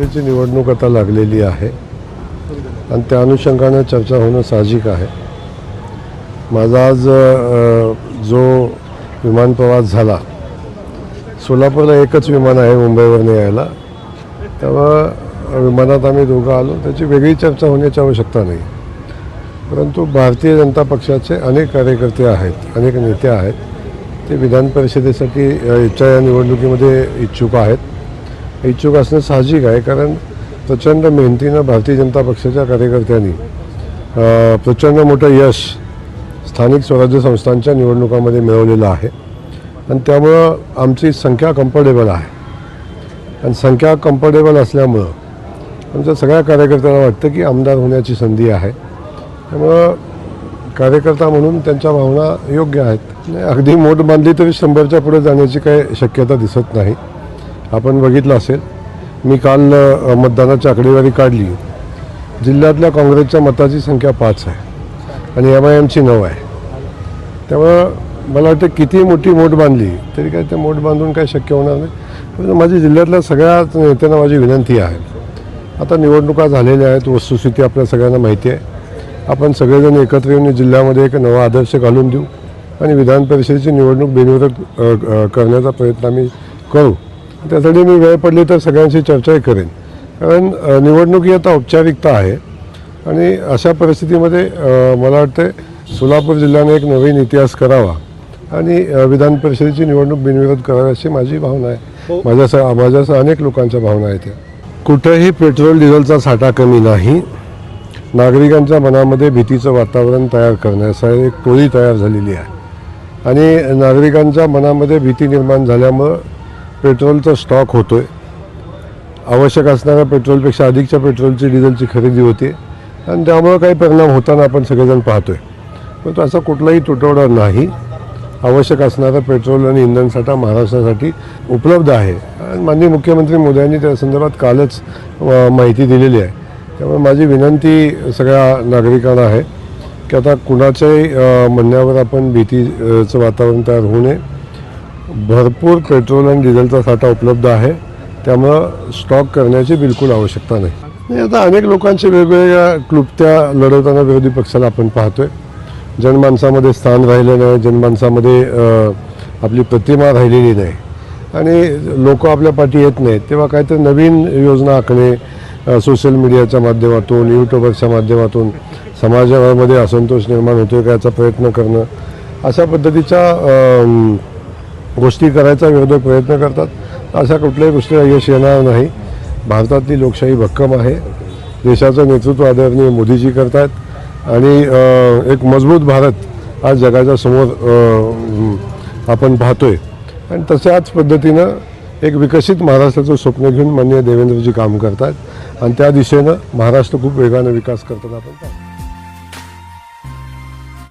परिषदेची निवडणूक आता लागलेली आहे आणि त्या अनुषंगाने चर्चा होणं साहजिक आहे। माझा आज जो विमान प्रवास झाला, सोलापूरला एकच विमान आहे मुंबईवरून यायला, तेव्हा विमानात आम्ही दोघं आलो, त्याची वेगळी चर्चा होण्याची आवश्यकता नाही। परंतु भारतीय जनता पक्षाचे अनेक कार्यकर्ते आहेत, अनेक नेते आहेत, ते विधान परिषदेसाठी या निवडणुकीमध्ये इच्छुक आहेत। इच्छुक असणं साहजिक आहे, कारण प्रचंड मेहनतीनं भारतीय जनता पक्षाच्या कार्यकर्त्यांनी प्रचंड मोठं यश स्थानिक स्वराज्य संस्थांच्या निवडणुकांमध्ये मिळवलेलं आहे आणि त्यामुळं आमची संख्या कम्फर्टेबल आहे आणि संख्या कम्फर्टेबल असल्यामुळं आमच्या सगळ्या कार्यकर्त्यांना वाटतं की आमदार होण्याची संधी आहे। त्यामुळं कार्यकर्ता म्हणून त्यांच्या भावना योग्य आहेत। अगदी मोठ बांधली तरी 100च्या पुढे जाण्याची काही शक्यता दिसत नाही। आपण बघितलं असेल, मी काल मतदानाची आकडेवारी काढली, जिल्ह्यातल्या काँग्रेसच्या मताची संख्या 5 आहे आणि MIMची 9 आहे। त्यामुळं मला वाटतं किती मोठी मोठ बांधली तरी काय ते मोठ बांधून काय शक्य होणार नाही। पण माझी जिल्ह्यातल्या सगळ्या नेत्यांना माझी विनंती आहे, आता निवडणुका झालेल्या आहेत, वस्तुस्थिती आपल्या सगळ्यांना माहिती आहे, आपण सगळेजण एकत्र येऊन जिल्ह्यामध्ये एक नवा आदर्श घालून देऊ आणि विधान परिषदेची निवडणूक बिनविरोध करण्याचा प्रयत्न आम्ही करू। त्यासाठी मी वेळ पडली तर सगळ्यांशी चर्चाही करेन, कारण निवडणूक ही आता औपचारिकता आहे आणि अशा परिस्थितीमध्ये मला वाटतं सोलापूर जिल्ह्याने एक नवीन इतिहास करावा आणि विधान परिषदेची निवडणूक बिनविरोध करावी अशी माझी भावना आहे। माझ्यासह अनेक लोकांच्या भावना आहेत। कुठेही पेट्रोल डिझेलचा साठा कमी नाही। नागरिकांच्या मनामध्ये भीतीचं वातावरण तयार करण्यासाठी एक टोळी तयार झालेली आहे आणि नागरिकांच्या मनामध्ये भीती निर्माण झाल्यामुळं पेट्रोलचा स्टॉक होतोय। आवश्यक असणाऱ्या पेट्रोलपेक्षा अधिकच्या पेट्रोलची डिझेलची खरेदी होते आणि त्यामुळं काही परिणाम होताना आपण सगळेजण पाहतोय। परंतु असा कुठलाही तुटवडा नाही। आवश्यक असणारा पेट्रोल आणि इंधनसाठा महाराष्ट्रासाठी उपलब्ध आहे आणि माननीय मुख्यमंत्री मोदी यांनी त्या संदर्भात कालच माहिती दिलेली आहे। त्यामुळे माझी विनंती सगळ्या नागरिकांना आहे की आता कुणाच्याही म्हणण्यावर आपण भीतीचं वातावरण तयार होऊ नये। भरपूर पेट्रोल आणि डिझेलचा साठा उपलब्ध आहे, त्यामुळं स्टॉक करण्याची बिलकुल आवश्यकता नाही। आता अनेक लोकांच्या वेगवेगळ्या क्लुप्त्या लढवताना विरोधी पक्षाला आपण पाहतोय। जनमानसामध्ये स्थान राहिलं नाही, जनमानसामध्ये आपली प्रतिमा राहिलेली नाही आणि लोक आपल्या पाठी येत नाहीत, तेव्हा काहीतरी नवीन योजना आखणे, सोशल मीडियाच्या माध्यमातून, यूट्यूबरच्या माध्यमातून समाजामध्ये असंतोष निर्माण होतो का याचा प्रयत्न करणं, अशा पद्धतीच्या गोष्टी करायचा विरोधक प्रयत्न करतात। अशा कुठल्याही गोष्टीला यश येणार नाही। भारतातली लोकशाही भक्कम आहे, देशाचं नेतृत्व आदरणीय मोदीजी करतात आणि एक मजबूत भारत आज जगाच्या समोर आपण पाहतोय आणि तशाच पद्धतीनं एक विकसित महाराष्ट्राचं स्वप्न घेऊन माननीय देवेंद्रजी काम करतात आणि त्या दिशेनं महाराष्ट्र खूप वेगाने विकास करताना आपण पाहतो।